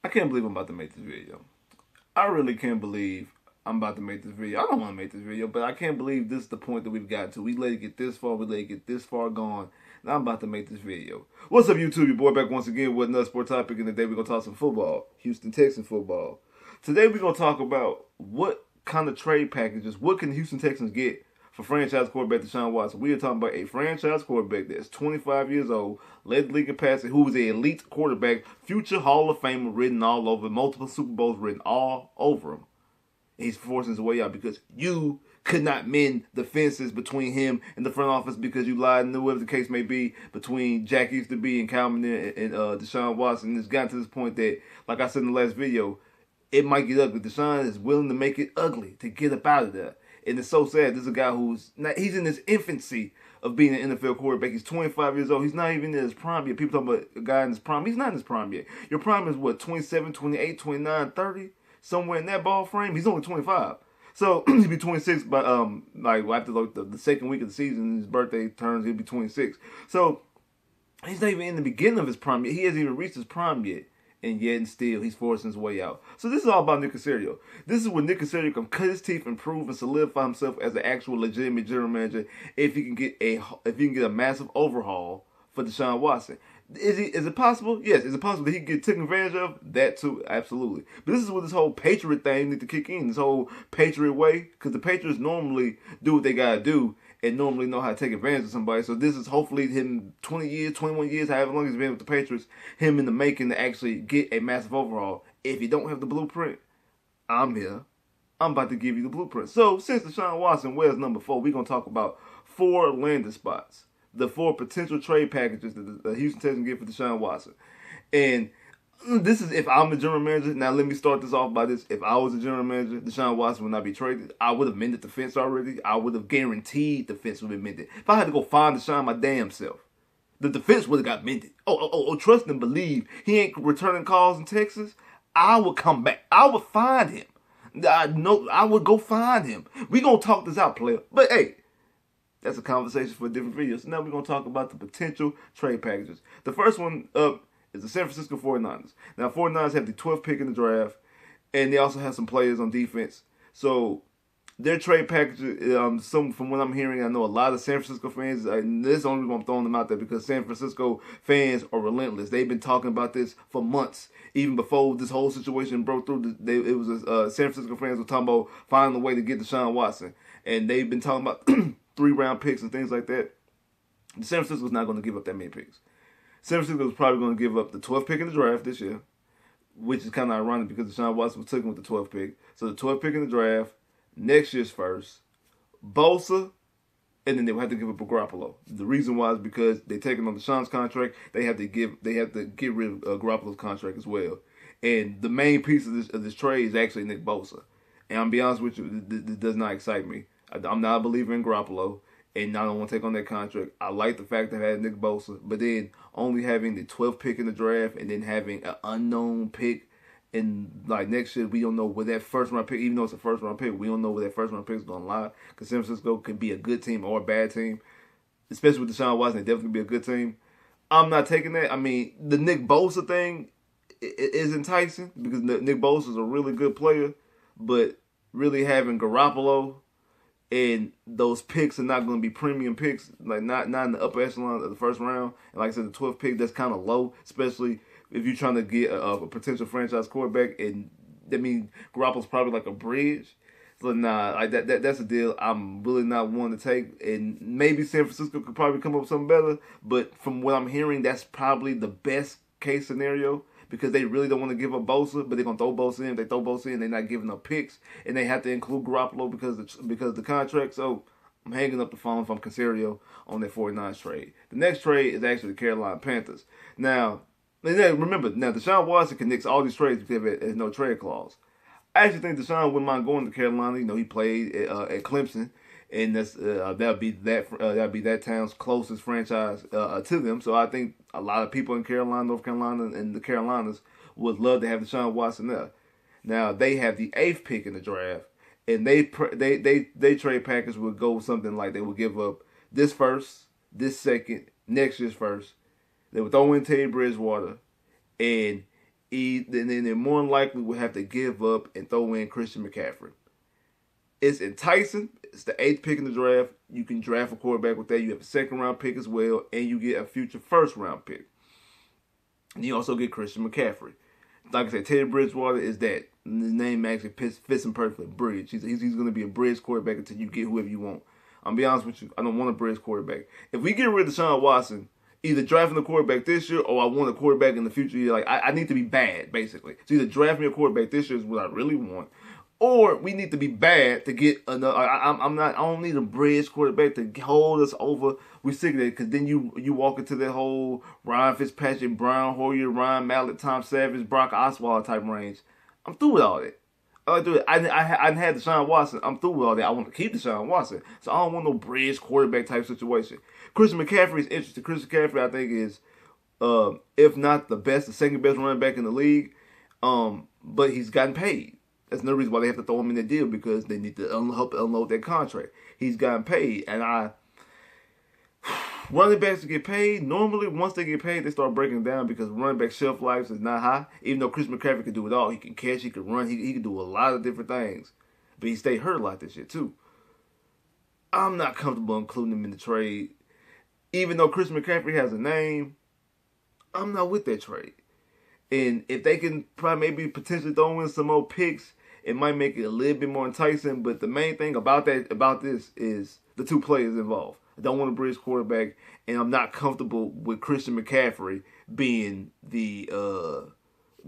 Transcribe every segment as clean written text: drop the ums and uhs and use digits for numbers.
I can't believe I'm about to make this video. I really can't believe I'm about to make this video. I don't want to make this video, but I can't believe this is the point that we've got to. We let it get this far. We let it get this far gone. Now I'm about to make this video. What's up, YouTube? Your boy back once again with another sport topic. And today we're going to talk some football. Houston Texans football. Today we're going to talk about what kind of trade packages, what can the Houston Texans get for franchise quarterback DeShaun Watson. We are talking about a franchise quarterback that's 25 years old, led the league in passing, who is an elite quarterback, future Hall of Famer written all over, multiple Super Bowls written all over him. He's forcing his way out because you could not mend the fences between him and the front office because you lied and whatever the case may be between Jack Easterby and Calvin and DeShaun Watson. It's gotten to this point that, like I said in the last video, it might get ugly. DeShaun is willing to make it ugly to get up out of there. And it's so sad. This is a guy he's in his infancy of being an NFL quarterback. He's 25 years old. He's not even in his prime yet. People talk about a guy in his prime. He's not in his prime yet. Your prime is what, 27, 28, 29, 30? Somewhere in that ball frame. He's only 25. So he'll be 26 by after the second week of the season, his birthday turns, he'll be 26. So he's not even in the beginning of his prime yet. He hasn't even reached his prime yet. And yet and still, he's forcing his way out. So this is all about Nick Caserio. This is where Nick Caserio can cut his teeth and prove and solidify himself as an actual legitimate general manager if he can get a massive overhaul for DeShaun Watson. Is it possible? Yes. Is it possible that he can get taken advantage of? That too, absolutely. But this is where this whole Patriot thing needs to kick in. This whole Patriot way, because the Patriots normally do what they gotta do and normally know how to take advantage of somebody. So this is hopefully him 20 years, 21 years, however long he's been with the Patriots, him in the making to actually get a massive overhaul. If you don't have the blueprint, I'm here. I'm about to give you the blueprint. So since DeShaun Watson wears number 4, we're going to talk about 4 landing spots. The 4 potential trade packages that the Houston Texans get for DeShaun Watson. And this is if I'm the general manager. Now, let me start this off by this. If I was a general manager, DeShaun Watson would not be traded. I would have mended the fence already. I would have guaranteed the fence would be mended. If I had to go find DeShaun my damn self, the defense would have got mended. Trust and believe. He ain't returning calls in Texas. I would come back. I would find him. I would go find him. We going to talk this out, player. But, hey, that's a conversation for a different video. So now we're going to talk about the potential trade packages. The first one up is the San Francisco 49ers. Now, 49ers have the 12th pick in the draft, and they also have some players on defense. So their trade package, from what I'm hearing, I know a lot of San Francisco fans, and this is the only reason I'm throwing them out there because San Francisco fans are relentless. They've been talking about this for months. Even before this whole situation broke through, San Francisco fans were talking about finding a way to get DeShaun Watson. And they've been talking about 3-round picks and things like that. San Francisco's not going to give up that many picks. San Francisco is probably going to give up the 12th pick in the draft this year, which is kind of ironic because DeShaun Watson was taken with the 12th pick. So the 12th pick in the draft, next year's first, Bosa, and then they will have to give up a Garoppolo. The reason why is because they're taking on DeShaun's contract. They have to get rid of Garoppolo's contract as well. And the main piece of this trade is actually Nick Bosa. And I'm be honest with you, this does not excite me. I'm not a believer in Garoppolo, and I don't want to take on that contract. I like the fact that I had Nick Bosa, but then only having the 12th pick in the draft and then having an unknown pick in next year, we don't know where that first round pick, even though it's a first round pick, we don't know where that first round pick is going to lie. Because San Francisco could be a good team or a bad team, especially with DeShaun Watson. They definitely be a good team. I'm not taking that. I mean, the Nick Bosa thing is enticing because Nick Bosa is a really good player, but really having Garoppolo and those picks are not going to be premium picks, not in the upper echelon of the first round. And like I said, the 12th pick, that's kind of low, especially if you're trying to get a potential franchise quarterback. And that means Garoppolo's probably like a bridge. So that's a deal I'm really not wanting to take. And maybe San Francisco could probably come up with something better. But from what I'm hearing, that's probably the best case scenario. Because they really don't want to give up Bosa, but they're going to throw Bosa in. If they throw Bosa in, they're not giving up picks. And they have to include Garoppolo because of the contract. So I'm hanging up the phone if I'm Caserio on that 49ers trade. The next trade is actually the Carolina Panthers. Now, remember, DeShaun Watson connects all these trades because there's no trade clause. I actually think DeShaun wouldn't mind going to Carolina. You know, he played at Clemson. And that'll be that town's closest franchise to them. So I think a lot of people in Carolina, North Carolina, and the Carolinas would love to have DeShaun Watson there. Now they have the 8th pick in the draft, and they trade package would go something like they would give up this first, this second, next year's first. They would throw in Teddy Bridgewater, and then they more than likely will have to give up and throw in Christian McCaffrey. It's enticing. It's the 8th pick in the draft. You can draft a quarterback with that. You have a 2nd-round pick as well, and you get a future 1st-round pick. And you also get Christian McCaffrey. Like I said, Teddy Bridgewater is that. His name actually fits him perfectly. Bridge. He's going to be a bridge quarterback until you get whoever you want. I'll be honest with you. I don't want a bridge quarterback. If we get rid of DeShaun Watson, either drafting a quarterback this year or I want a quarterback in the future year. Like I need to be bad, basically. So either draft me a quarterback this year is what I really want, or we need to be bad to get another. I don't need a bridge quarterback to hold us over. We're sick of that because then you walk into that whole Ryan Fitzpatrick, Brian Hoyer, Ryan Mallett, Tom Savage, Brock Osweiler type range. I'm through with all that. I had Deshaun Watson. I'm through with all that. I want to keep Deshaun Watson. So I don't want no bridge quarterback type situation. Christian McCaffrey is interesting. Christian McCaffrey, I think, is, if not the best, the 2nd best running back in the league. But he's gotten paid. That's no reason why they have to throw him in the deal, because they need to help unload that contract. He's gotten paid. And running backs to get paid, normally once they get paid, they start breaking down because running back shelf life is not high. Even though Chris McCaffrey can do it all. He can catch, he can run, he can do a lot of different things. But he stayed hurt a lot this year too. I'm not comfortable including him in the trade. Even though Chris McCaffrey has a name, I'm not with that trade. And if they can maybe potentially throw in some more picks, it might make it a little bit more enticing. But the main thing about this is the 2 players involved. I don't want a bridge quarterback, and I'm not comfortable with Christian McCaffrey being the.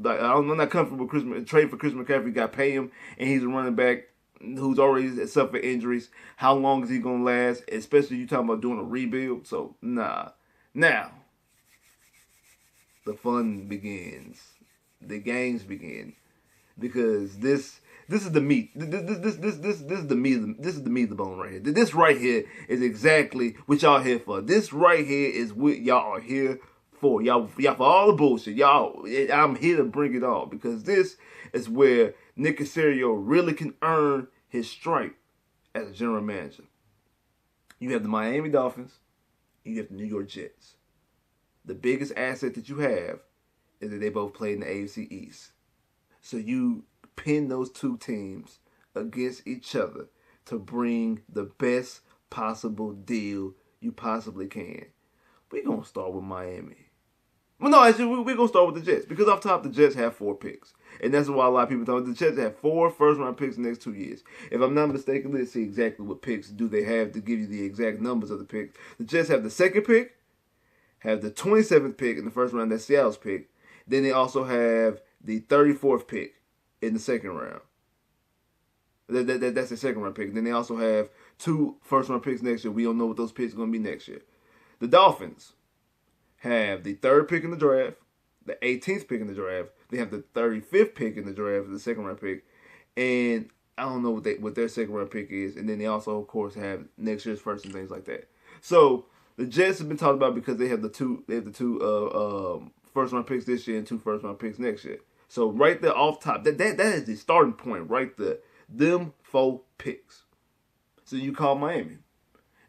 I'm not comfortable with trade for Christian McCaffrey. You got to pay him, and he's a running back who's already suffered injuries. How long is he gonna last? Especially you talking about doing a rebuild. So nah. Now the fun begins. The games begin, because this is the meat. This is the meat. This is the meat of the bone right here. This right here is exactly what y'all here for. This right here is what y'all are here for. Y'all for all the bullshit. Y'all, I'm here to bring it all, because this is where Nick Caserio really can earn his stripe as a general manager. You have the Miami Dolphins. You have the New York Jets. The biggest asset that you have is that they both play in the AFC East. So you pin those 2 teams against each other to bring the best possible deal you possibly can. We're going to start with Miami. Well, no, actually, we're going to start with the Jets, because off top, the Jets have 4 picks. And that's why a lot of people talk. The Jets have 4 first-round picks in the next 2 years. If I'm not mistaken, let's see exactly what picks do they have to give you the exact numbers of the picks. The Jets have the 2nd pick, have the 27th pick in the first round, that's Seattle's pick. Then they also have the 34th pick in the 2nd round. That's the 2nd round pick. Then they also have 2 first-round picks next year. We don't know what those picks are going to be next year. The Dolphins have the 3rd pick in the draft, the 18th pick in the draft. They have the 35th pick in the draft, the 2nd round pick. And I don't know what their 2nd round pick is. And then they also, of course, have next year's first and things like that. So the Jets have been talked about because they have the two first round picks this year and 2 first round picks next year. So right there off top, that is the starting point right there. Them 4 picks. So you call Miami,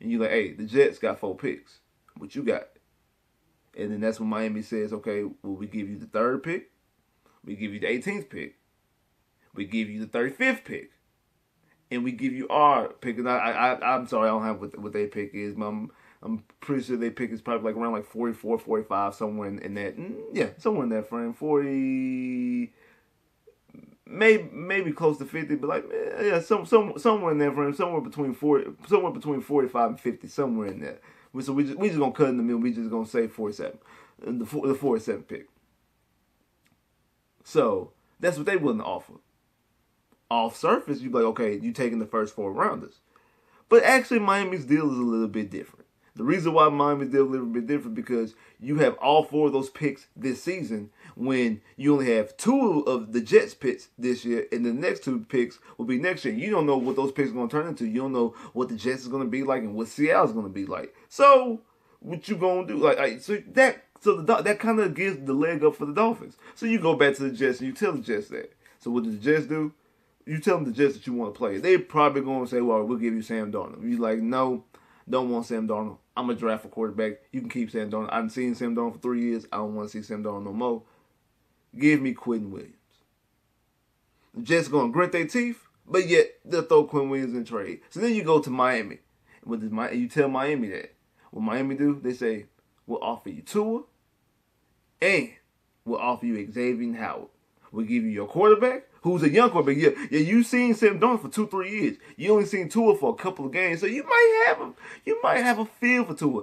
and you're like, hey, the Jets got 4 picks. What you got? And then that's when Miami says, okay, well, we give you the 3rd pick, we give you the 18th pick, we give you the 35th pick, and we give you our pick. And I'm sorry, I don't have what their pick is, but I'm pretty sure their pick is probably like around like 44, 45, somewhere in that. Yeah, somewhere in that frame. 40, maybe close to 50, but like, yeah, somewhere in that frame, somewhere between 45 and 50, somewhere in there. So we just gonna cut in the middle. We just gonna say 47, the 47 pick. So that's what they willing to offer. Off surface, you be like, okay, you taking the first 4 rounders, but actually Miami's deal is a little bit different. The reason why Miami's deal is a little bit different because you have all 4 of those picks this season, when you only have 2 of the Jets picks this year, and the next 2 picks will be next year. You don't know what those picks are going to turn into. You don't know what the Jets is going to be like and what Seattle's going to be like. So what you going to do? That kind of gives the leg up for the Dolphins. So you go back to the Jets and you tell the Jets that. So what do the Jets do? You tell them the Jets that you want to play. They're probably going to say, well, we'll give you Sam Darnold. You're like, no, don't want Sam Darnold. I'm going to draft a quarterback. You can keep Sam Darnold. I've seen Sam Darnold for 3 years. I don't want to see Sam Darnold no more. Give me Quentin Williams. The Jets going to grit their teeth, but yet they'll throw Quentin Williams in trade. So then you go to Miami. You tell Miami that. What Miami do? They say, we'll offer you Tua, and we'll offer you Xavier Howard. We'll give you your quarterback, who's a young quarterback. Yeah, you've seen Sam Darnold for 2-3 years. You only seen Tua for a couple of games, so you might have a feel for Tua.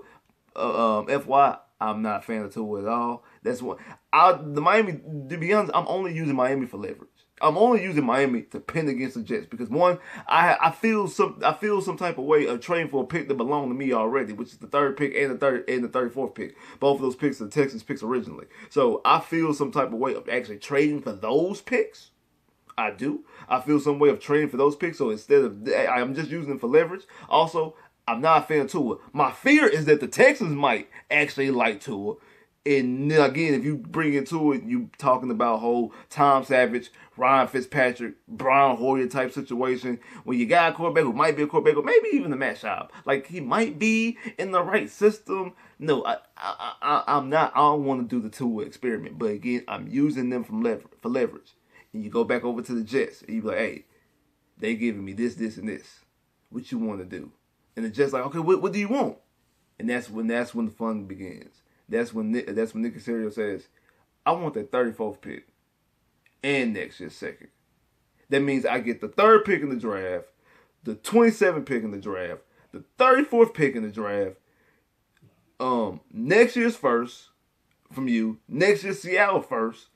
FY, I'm not a fan of Tua at all. That's what the Miami. To be honest, I'm only using Miami for leverage. I'm only using Miami to pin against the Jets because one, I feel some type of way of trading for a pick that belonged to me already, which is the third pick and the 34th pick. Both of those picks are the Texans picks originally. So I feel some type of way of actually trading for those picks. I do. I feel some way of trading for those picks. So instead of I'm just using them for leverage. Also, I'm not a fan of Tua. My fear is that the Texans might actually like Tua. And again, if you bring into it, you talking about whole Tom Savage, Ryan Fitzpatrick, Brian Hoyer type situation, when you got a quarterback who might be a quarterback, or maybe even a Matt Schaub, like he might be in the right system. No, I'm not. I don't want to do the Tua experiment. But again, I'm using them for leverage. And you go back over to the Jets, and you be like, hey, they giving me this, and this. What you want to do? And the Jets like, okay, what do you want? And that's when the fun begins. That's when Nick Caserio says, I want that 34th pick and next year's second. That means I get the 3rd pick in the draft, the 27th pick in the draft, the 34th pick in the draft, next year's first from you, next year's Seattle first,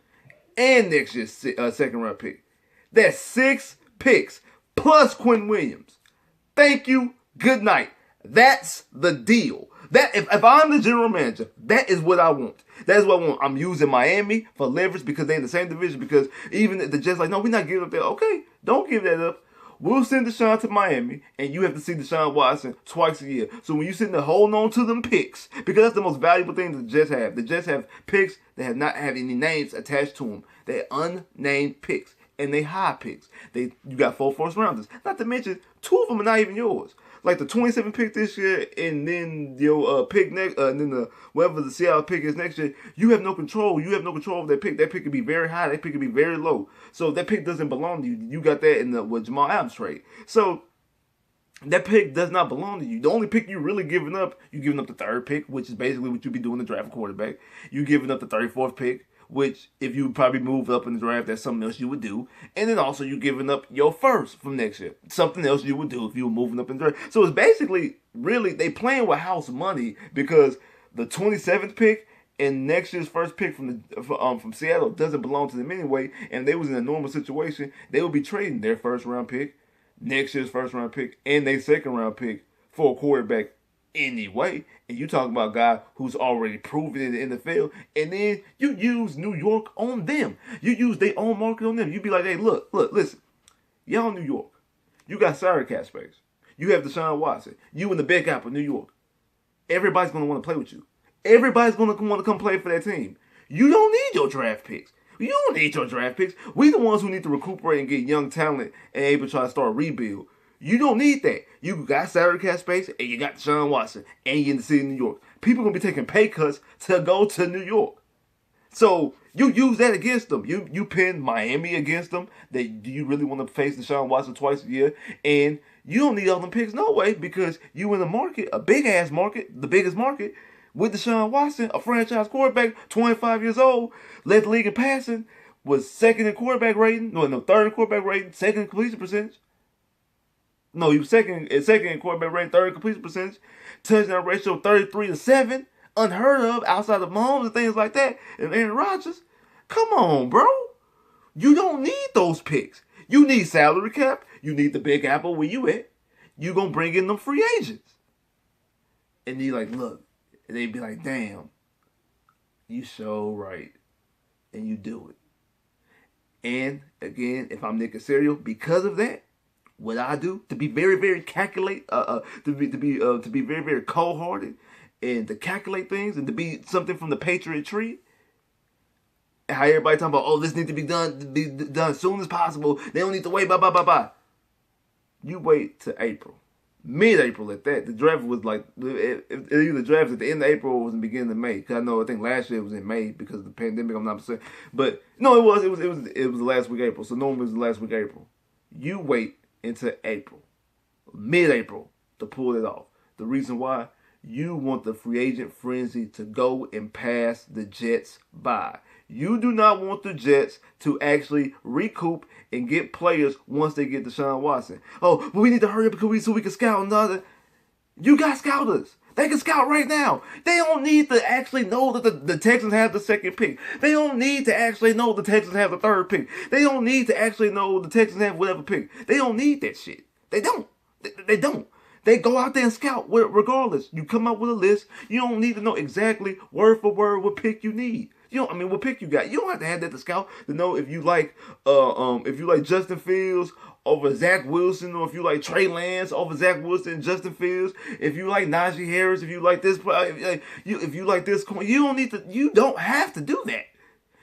and next year's second round pick. That's 6 picks plus Quentin Williams. Thank you. Good night. That's the deal. That if I'm the general manager, that is what I want. That is what I want. I'm using Miami for leverage because they're in the same division. Because even the Jets like, no, we're not giving up that. Okay, don't give that up. We'll send DeShaun to Miami, and you have to see DeShaun Watson twice a year. So when you're sitting there holding on to them picks, because that's the most valuable thing the Jets have. The Jets have picks that have not have any names attached to them. They're unnamed picks, and they high picks. You got 4 first rounders. Not to mention, 2 of them are not even yours. Like the 27th pick this year, and then your pick next, and then whatever the Seattle pick is next year, you have no control. You have no control of that pick. That pick could be very high. That pick could be very low. So that pick doesn't belong to you. You got that in the Jamal Adams trade. So that pick does not belong to you. The only pick you're really giving up, you're giving up the 3rd pick, which is basically what you'd be doing to draft a quarterback. You're giving up the 34th pick, which if you probably moved up in the draft, that's something else you would do. And then also you're giving up your first from next year. Something else you would do if you were moving up in the draft. So it's basically, really, they playing with house money because the 27th pick and next year's first pick from Seattle doesn't belong to them anyway. And if they was in a normal situation, they would be trading their first round pick, next year's first round pick, and their second round pick for a quarterback anyway. And you talking about a guy who's already proven in the NFL, and then you use New York on them. You use their own market on them. You be like, hey, look, listen, y'all in New York, you got salary cap space. You have DeShaun Watson. You in the Big Apple, New York. Everybody's going to want to play with you. Everybody's going to want to come play for that team. You don't need your draft picks. You don't need your draft picks. We the ones who need to recuperate and get young talent and able to try to start a rebuild. You don't need that. You got salary cap space, and you got DeShaun Watson, and you're in the city of New York. People going to be taking pay cuts to go to New York. So you use that against them. You pin Miami against them. Do you really want to face DeShaun Watson twice a year? And you don't need all them picks no way because you in the market, a big-ass market, the biggest market, with DeShaun Watson, a franchise quarterback, 25 years old, led the league in passing, was second in quarterback rating, third in quarterback rating, second in completion percentage. No, he was second in quarterback rating, third in completion percentage, touchdown ratio 33-7, unheard of outside of Mahomes and things like that, and Aaron Rodgers. Come on, bro. You don't need those picks. You need salary cap. You need the Big Apple where you at. You gonna bring in them free agents. And you like, look, and they be like, damn, you so right. And you do it. And again, if I'm Nick Caserio, because of that, what I do to be very, very to be very, very cold-hearted and to calculate things and to be something from the Patriot tree. How everybody talking about, this needs to be done as soon as possible. They don't need to wait, bye. You wait till April. Mid-April at that. The draft was like it either drafts at the end of April or was in the beginning of May. Cause I think last year it was in May because of the pandemic. I'm not saying, but no, it was the last week of April. So normally it was the last week of April. You wait until April, mid-April to pull it off. The reason why, you want the free agent frenzy to go and pass the Jets by. You do not want the Jets to actually recoup and get players once they get DeShaun Watson. Oh, but we need to hurry up so we can scout another. You got scouters. They can scout right now. They don't need to actually know that the Texans have the second pick. They don't need to actually know the Texans have the third pick. They don't need to actually know the Texans have whatever pick. They don't need that shit. They don't. They don't. They go out there and scout regardless. You come up with a list. You don't need to know exactly word for word what pick you need. What pick you got. You don't have to have that to scout to know if you like Justin Fields over Zach Wilson, or if you like Trey Lance over Zach Wilson and Justin Fields. If you like Najee Harris, if you like this, if you like this, you don't need to. You don't have to do that.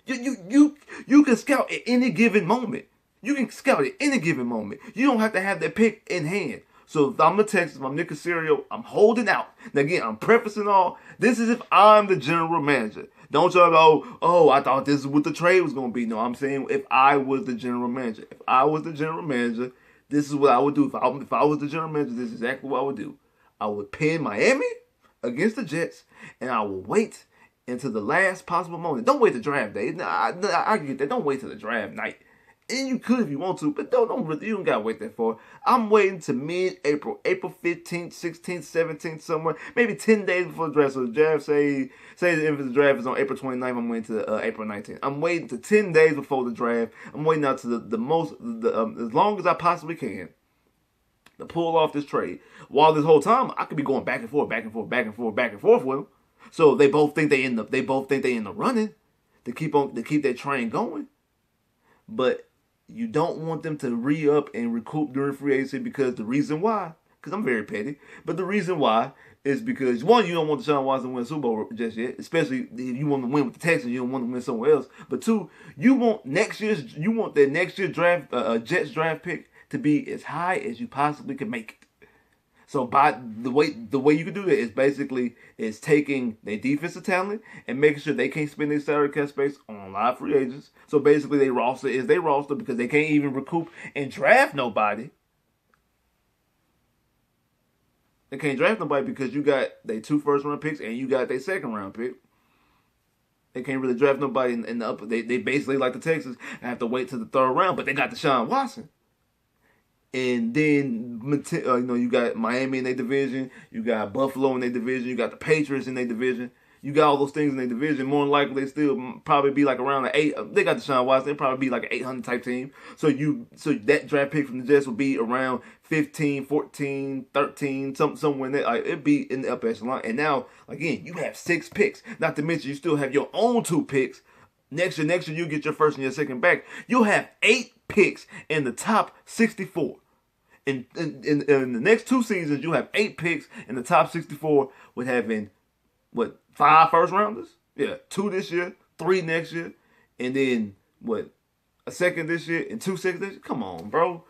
You can scout at any given moment. You can scout at any given moment. You don't have to have that pick in hand. So if I'm the Texans, I'm Nick Casario, I'm holding out. Now again, I'm prefacing all. This is if I'm the general manager. Don't y'all go, oh, I thought this is what the trade was going to be. No, I'm saying if I was the general manager. If I was the general manager, this is what I would do. If I was the general manager, this is exactly what I would do. I would pin Miami against the Jets, and I will wait until the last possible moment. Don't wait the draft day. I get that. Don't wait till the draft night. And you could if you want to, but you don't gotta wait that far. I'm waiting to mid-April, April 15th, 16th, 17th, somewhere, maybe 10 days before the draft. So the draft, say if the draft is on April 29th, I'm waiting to April 19th. I'm waiting to 10 days before the draft. I'm waiting out to as long as I possibly can to pull off this trade. While this whole time, I could be going back and forth with them. So they both think they in the running to keep that train going, but you don't want them to re-up and recoup during free agency because the reason why, because I'm very petty, but the reason why is because, one, you don't want DeShaun Watson to win a Super Bowl just yet, especially if you want to win with the Texans, you don't want to win somewhere else. But two, you want that next year's draft, Jets draft pick to be as high as you possibly can make it. So by the way you can do that is taking their defensive talent and making sure they can't spend their salary cap space on live free agents. So basically their roster is their roster because they can't even recoup and draft nobody. They can't draft nobody because you got their 2 first-round picks and you got their second-round pick. They can't really draft nobody in the upper. They basically, like the Texans, have to wait till the 3rd round, but they got DeShaun Watson. And then, you got Miami in their division. You got Buffalo in their division. You got the Patriots in their division. You got all those things in their division. More than likely, they still probably be like around the 8. They got DeShaun Watson. They'd probably be like an 800 type team. So that draft pick from the Jets would be around 15, 14, 13, somewhere in there. Like, it'd be in the upper echelon. And now, again, you have 6 picks. Not to mention, you still have your own 2 picks. Next year, you get your first and your second back. You'll have 8 picks in the top 64. In the next 2 seasons, you have 8 picks in the top 64 with having, 5 first rounders? Yeah, 2 this year, 3 next year, and then, a second this year and 2 seconds this year? Come on, bro.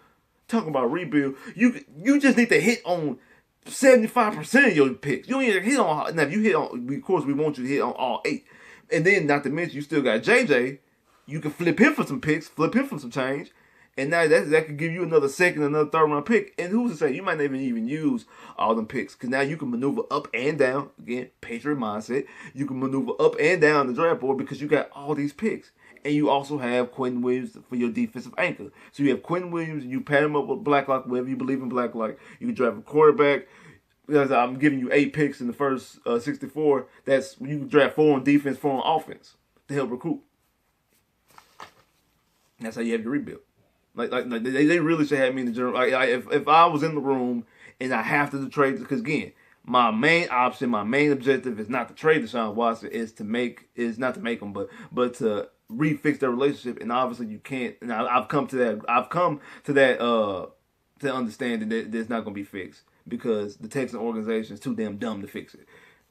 Talking about rebuild. You just need to hit on 75% of your picks. You don't need to hit on, now if you hit on, of course we want you to hit on all 8. And then, not to mention, you still got JJ. You can flip him for some picks, flip him for some change. And now that could give you another second, another 3rd round pick. And who's to say you might not even use all them picks? Because now you can maneuver up and down. Again, Patriot mindset. You can maneuver up and down the draft board because you got all these picks. And you also have Quentin Williams for your defensive anchor. So you have Quentin Williams, you pair him up with Blacklock, wherever you believe in Blacklock. You can draft a quarterback. Because I'm giving you 8 picks in the first 64. That's you can draft 4 on defense, 4 on offense to help recruit. That's how you have your rebuild. Like they really should have me in the general. If I was in the room and I have to trade, because again, my main objective is not to trade DeShaun Watson, is not to make him, but to refix their relationship. And obviously you can't. And I've come to that to understand that it's not going to be fixed. Because the Texan organization is too damn dumb to fix it.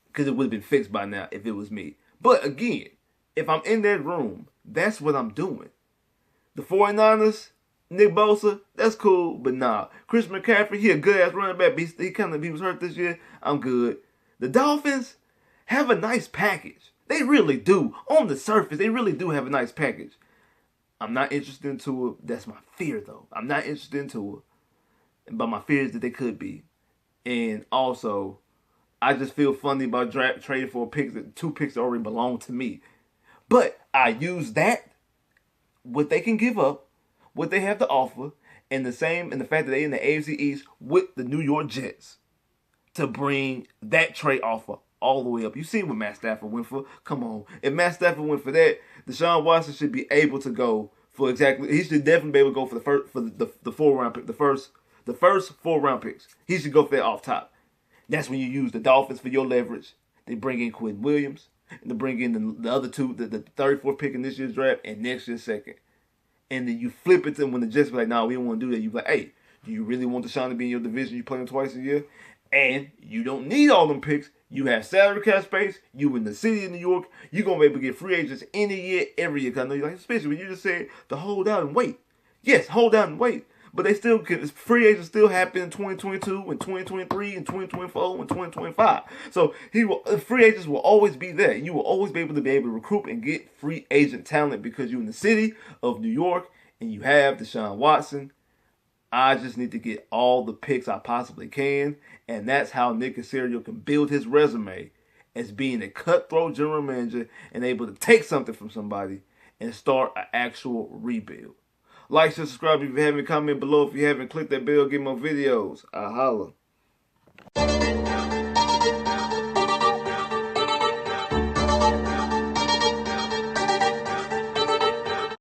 Because it would have been fixed by now if it was me. But again, if I'm in that room, that's what I'm doing. The 49ers, Nick Bosa, that's cool, but nah. Chris McCaffrey, he a good ass running back. He was hurt this year. I'm good. The Dolphins have a nice package. They really do. On the surface, they really do have a nice package. I'm not interested in Tua. That's my fear, though. I'm not interested in Tua. But my fear is that they could be. And also, I just feel funny about trading for two picks that already belong to me. But I use that, what they can give up, what they have to offer, and the fact that they're in the AFC East with the New York Jets to bring that trade offer all the way up. You see what Matt Stafford went for? Come on. If Matt Stafford went for that, DeShaun Watson should be able to go for exactly. He should definitely be able to go for the 4-round pick, the first 4-round picks. He should go for that off top. That's when you use the Dolphins for your leverage. They bring in Quinn Williams, and they bring in the other two, the 34th pick in this year's draft and next year's second. And then you flip it to them when the Jets be like, nah, we don't want to do that. You be like, hey, do you really want DeShaun to be in your division? You play him twice a year? And you don't need all them picks. You have salary cap space. You in the city of New York. You're going to be able to get free agents any year, every year. Because I know you're like, especially when you just said to hold out and wait. Yes, hold out and wait. But they still can. Free agents still happen in 2022 and 2023 and 2024 and 2025. So free agents will always be there. You will always be able to recruit and get free agent talent because you're in the city of New York and you have DeShaun Watson. I just need to get all the picks I possibly can, and that's how Nick Caserio can build his resume as being a cutthroat general manager and able to take something from somebody and start an actual rebuild. Like, subscribe if you haven't, comment below if you haven't, click that bell, get more videos. I holla.